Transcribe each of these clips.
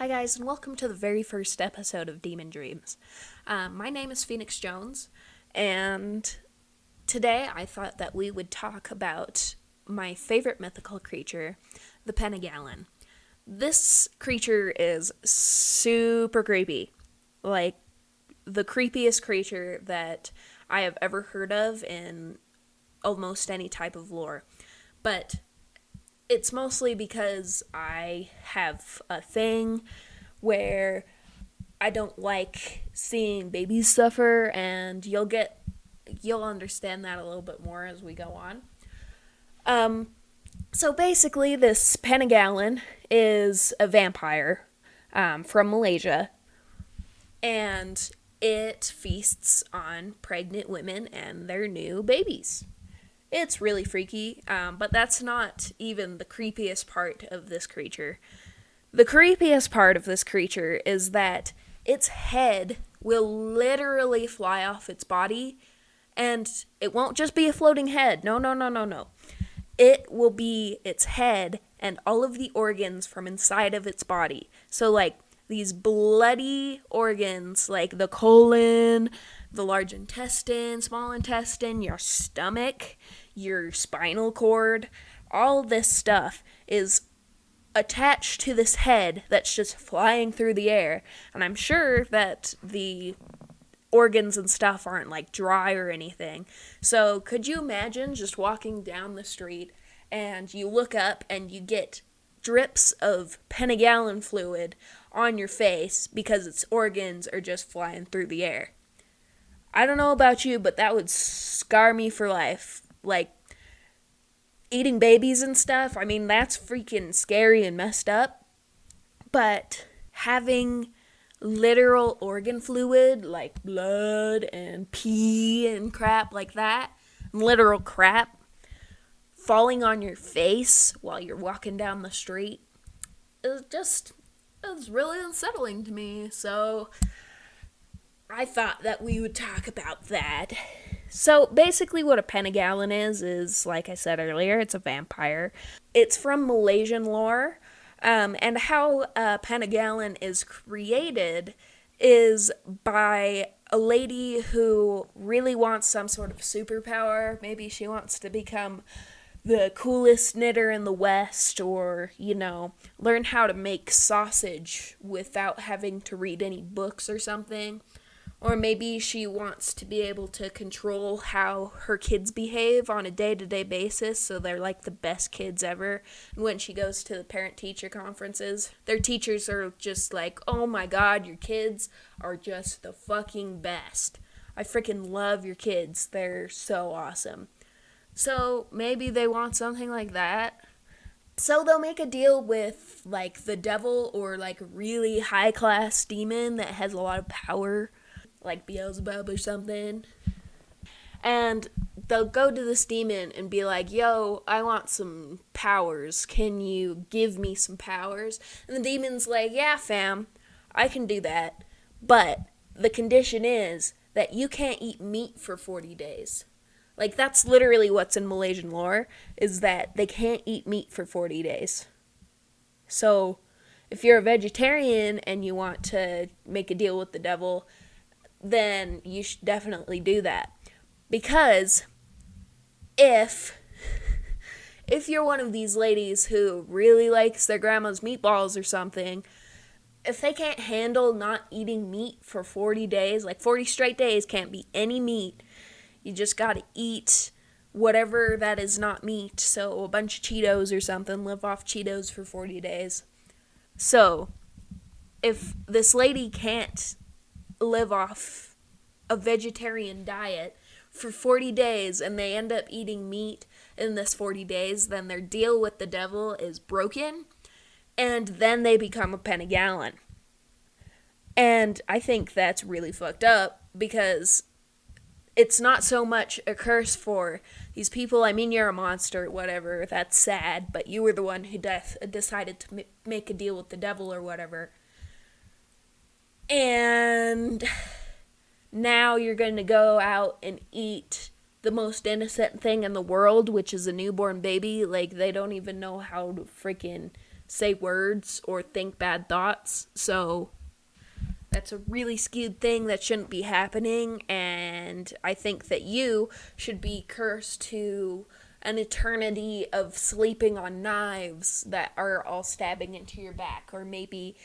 Hi guys, and welcome to the very first episode of Demon Dreams. My name is Phoenix Jones, and today I thought that we would talk about my favorite mythical creature, the Penanggalan. This creature is super creepy. Like, the creepiest creature that I have ever heard of in almost any type of lore. But it's mostly because I have a thing where I don't like seeing babies suffer, and you'll understand that a little bit more as we go on. So basically, this Penanggalan is a vampire from Malaysia, and it feasts on pregnant women and their new babies. It's really freaky, but that's not even the creepiest part of this creature. The creepiest part of this creature is that its head will literally fly off its body, and it won't just be a floating head. No. It will be its head and all of the organs from inside of its body. So, like, these bloody organs, like the colon, the large intestine, small intestine, your stomach, your spinal cord, all this stuff is attached to this head that's just flying through the air. And I'm sure that the organs and stuff aren't like dry or anything. So could you imagine just walking down the street and you look up and you get drips of Penanggalan fluid on your face because its organs are just flying through the air? I don't know about you, but that would scar me for life. Like, eating babies and stuff, I mean, that's freaking scary and messed up. But having literal organ fluid, like blood and pee and crap like that, literal crap, falling on your face while you're walking down the street, it was really unsettling to me. So I thought that we would talk about that. So basically what a Penanggalan is like I said earlier, it's a vampire. It's from Malaysian lore, and how a Penanggalan is created is by a lady who really wants some sort of superpower. Maybe she wants to become the coolest knitter in the West, or, learn how to make sausage without having to read any books or something. Or maybe she wants to be able to control how her kids behave on a day-to-day basis so they're like the best kids ever. And when she goes to the parent-teacher conferences, their teachers are just like, oh my god, your kids are just the fucking best. I freaking love your kids. They're so awesome. So maybe they want something like that. So they'll make a deal with, like, the devil or, like, a really high-class demon that has a lot of power, like Beelzebub or something. And they'll go to this demon and be like, yo, I want some powers. Can you give me some powers? And the demon's like, yeah, fam, I can do that. But the condition is that you can't eat meat for 40 days. Like, that's literally what's in Malaysian lore, is that they can't eat meat for 40 days. So if you're a vegetarian and you want to make a deal with the devil, then you should definitely do that. Because if you're one of these ladies who really likes their grandma's meatballs or something, if they can't handle not eating meat for 40 days, like 40 straight days, can't be any meat, you just gotta eat whatever that is not meat. So a bunch of Cheetos or something, live off Cheetos for 40 days. So if this lady can't live off a vegetarian diet for 40 days and they end up eating meat in this 40 days, then their deal with the devil is broken, and then they become a Penanggalan. And I think that's really fucked up, because it's not so much a curse for these people. I mean, you're a monster, whatever, that's sad, but you were the one who decided to make a deal with the devil or whatever. And now you're going to go out and eat the most innocent thing in the world, which is a newborn baby. Like, they don't even know how to freaking say words or think bad thoughts. So that's a really skewed thing that shouldn't be happening, and I think that you should be cursed to an eternity of sleeping on knives that are all stabbing into your back, or maybe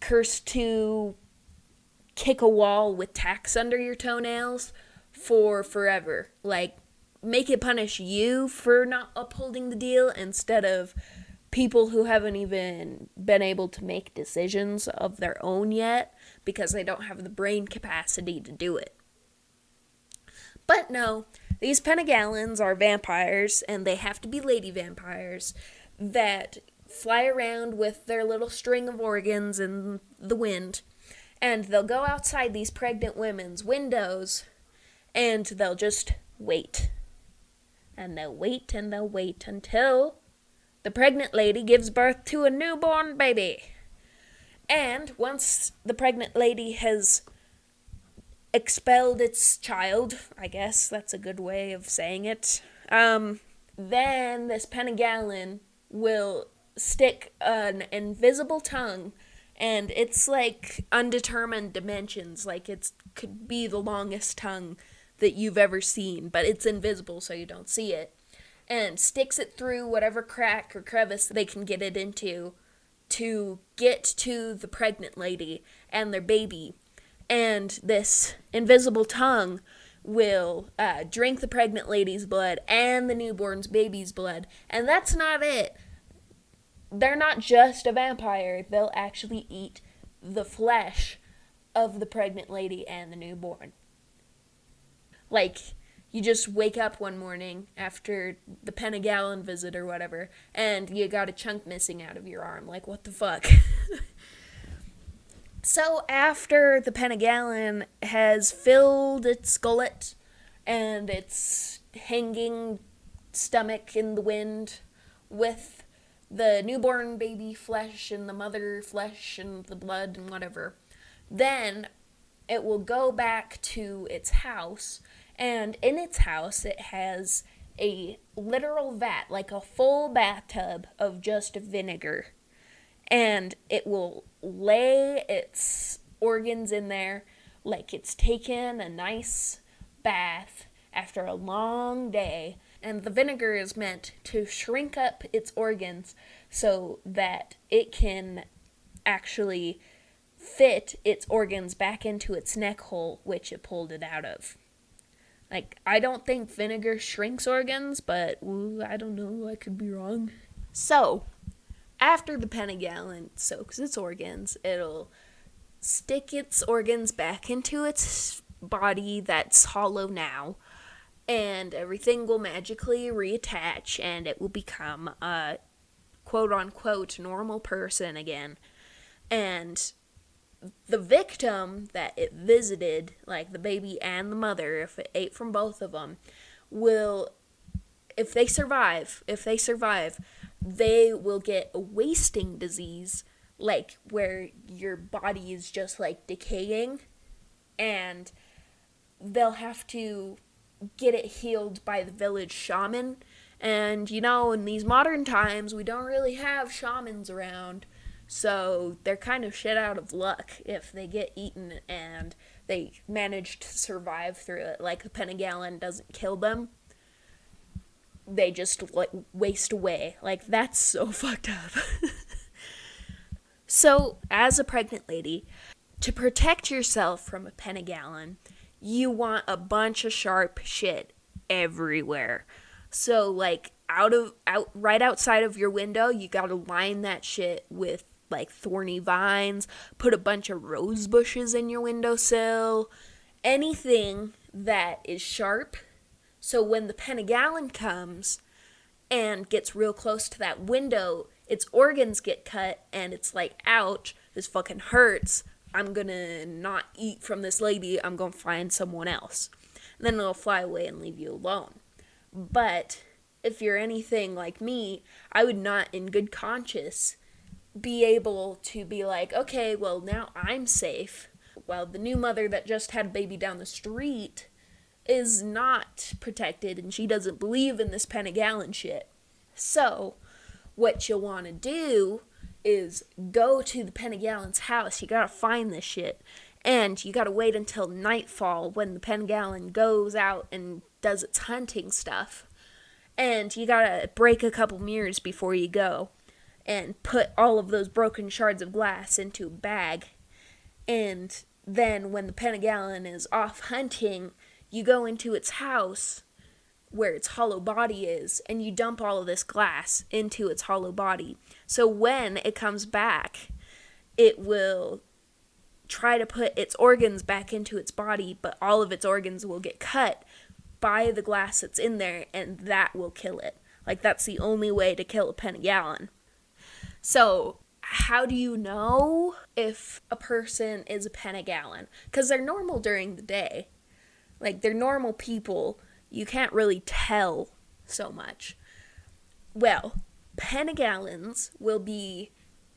cursed to kick a wall with tacks under your toenails for forever. Like, make it punish you for not upholding the deal instead of people who haven't even been able to make decisions of their own yet because they don't have the brain capacity to do it. But no, these Penanggalans are vampires, and they have to be lady vampires that fly around with their little string of organs in the wind, and they'll go outside these pregnant women's windows, and they'll just wait. And they'll wait and they'll wait until the pregnant lady gives birth to a newborn baby. And once the pregnant lady has expelled its child, I guess that's a good way of saying it, then this Penanggalan will stick an invisible tongue, and it's like undetermined dimensions, like it could be the longest tongue that you've ever seen, but it's invisible so you don't see it, and sticks it through whatever crack or crevice they can get it into to get to the pregnant lady and their baby. And this invisible tongue will drink the pregnant lady's blood and the newborn's baby's blood. And that's not it. They're not just a vampire. They'll actually eat the flesh of the pregnant lady and the newborn. Like, you just wake up one morning after the Penanggalan visit or whatever, and you got a chunk missing out of your arm. Like, what the fuck? So after the Penanggalan has filled its gullet and its hanging stomach in the wind with the newborn baby flesh and the mother flesh and the blood and whatever, then it will go back to its house, and in its house it has a literal vat, like a full bathtub of just vinegar, and it will lay its organs in there like it's taken a nice bath after a long day, and the vinegar is meant to shrink up its organs so that it can actually fit its organs back into its neck hole, which it pulled it out of. Like, I don't think vinegar shrinks organs, but I don't know, I could be wrong. So, after the Penanggalan soaks its organs, it'll stick its organs back into its body that's hollow now, and everything will magically reattach, and it will become a quote-unquote normal person again. And the victim that it visited, like the baby and the mother, if it ate from both of them, will, if they survive, they will get a wasting disease, like where your body is just like decaying, and they'll have to get it healed by the village shaman. And you know, in these modern times, we don't really have shamans around, so they're kind of shit out of luck if they get eaten and they manage to survive through it. Like, the Penanggalan doesn't kill them, they just like waste away. Like, that's so fucked up. So, as a pregnant lady, to protect yourself from a Penanggalan, you want a bunch of sharp shit everywhere. So, like, right outside of your window, you gotta line that shit with like thorny vines, put a bunch of rose bushes in your windowsill, anything that is sharp, so when the Penanggalan comes and gets real close to that window, its organs get cut, and it's like, ouch, this fucking hurts, I'm gonna not eat from this lady, I'm gonna find someone else. And then it'll fly away and leave you alone. But if you're anything like me, I would not, in good conscience, be able to be like, okay, well, now I'm safe, while the new mother that just had a baby down the street is not protected, and she doesn't believe in this Penanggalan shit. So, what you'll want to do is go to the Penanggalan's house. You gotta find this shit. And you gotta wait until nightfall when the Penanggalan goes out and does its hunting stuff. And you gotta break a couple mirrors before you go. And put all of those broken shards of glass into a bag. And then when the Penanggalan is off hunting, you go into its house where its hollow body is, and you dump all of this glass into its hollow body. So when it comes back, it will try to put its organs back into its body, but all of its organs will get cut by the glass that's in there, and that will kill it. Like, that's the only way to kill a Penanggalan. So, how do you know if a person is a Penanggalan? Because they're normal during the day. Like, they're normal people. You can't really tell so much. Well, Penanggalans will be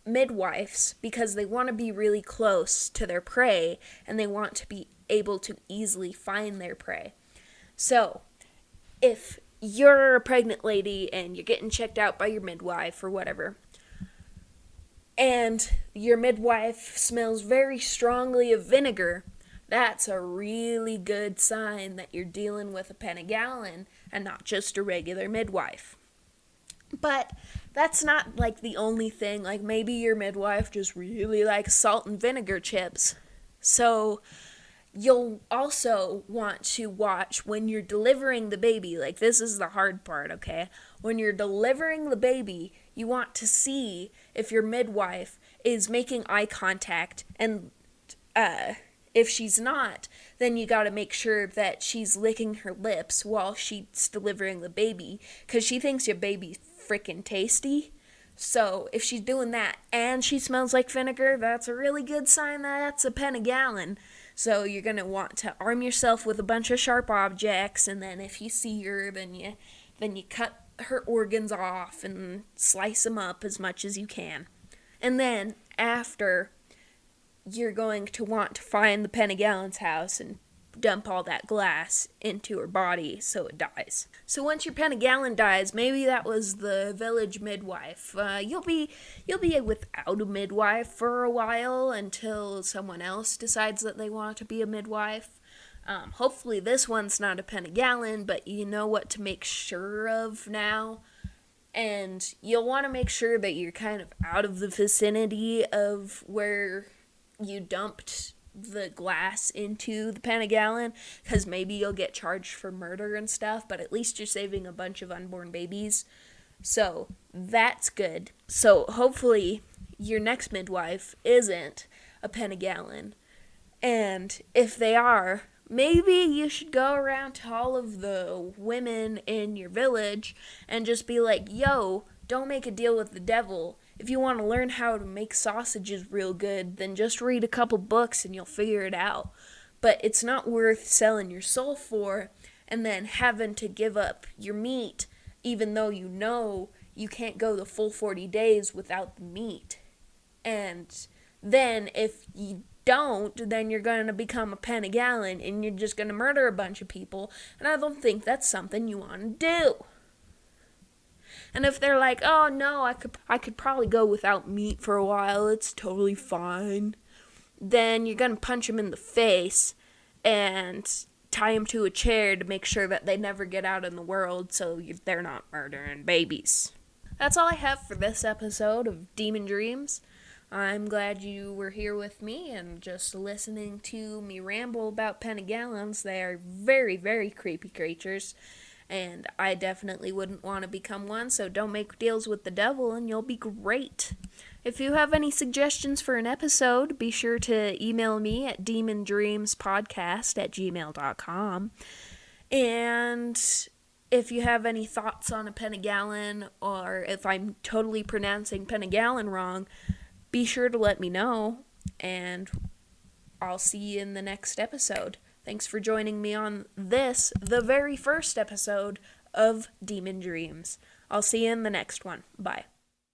midwives because they want to be really close to their prey and they want to be able to easily find their prey. So, if you're a pregnant lady and you're getting checked out by your midwife or whatever, and your midwife smells very strongly of vinegar, that's a really good sign that you're dealing with a Penanggalan and not just a regular midwife. But that's not like the only thing. Like, maybe your midwife just really likes salt and vinegar chips. So you'll also want to watch when you're delivering the baby. Like, this is the hard part, okay? When you're delivering the baby, you want to see if your midwife is making eye contact, and if she's not, then you gotta make sure that she's licking her lips while she's delivering the baby, because she thinks your baby's freaking tasty. So if she's doing that and she smells like vinegar, that's a really good sign that that's a Penanggalan. So you're gonna want to arm yourself with a bunch of sharp objects, and then if you see her, then you cut her organs off and slice them up as much as you can. And then after, you're going to want to find the Penanggalan's house and dump all that glass into her body so it dies. So once your Penanggalan dies, maybe that was the village midwife. You'll be without a midwife for a while until someone else decides that they want to be a midwife. Hopefully this one's not a Penanggalan, but you know what to make sure of now. And you'll want to make sure that you're kind of out of the vicinity of where you dumped the glass into the Penanggalan, because maybe you'll get charged for murder and stuff, but at least you're saving a bunch of unborn babies. So that's good. So hopefully your next midwife isn't a Penanggalan. And if they are, maybe you should go around to all of the women in your village and just be like, yo, don't make a deal with the devil. If you want to learn how to make sausages real good, then just read a couple books and you'll figure it out. But it's not worth selling your soul for and then having to give up your meat, even though you know you can't go the full 40 days without the meat. And then if you don't, then you're going to become a Penanggalan and you're just going to murder a bunch of people. And I don't think that's something you want to do. And if they're like, oh no, I could probably go without meat for a while, it's totally fine, then you're going to punch them in the face and tie them to a chair to make sure that they never get out in the world so they're not murdering babies. That's all I have for this episode of Demon Dreams. I'm glad you were here with me and just listening to me ramble about Penanggalans. They are very, very creepy creatures. And I definitely wouldn't want to become one, so don't make deals with the devil and you'll be great. If you have any suggestions for an episode, be sure to email me at demondreamspodcast@gmail.com. And if you have any thoughts on a Penanggalan, or if I'm totally pronouncing Penanggalan wrong, be sure to let me know, and I'll see you in the next episode. Thanks for joining me on this, the very first episode of Demon Dreams. I'll see you in the next one. Bye.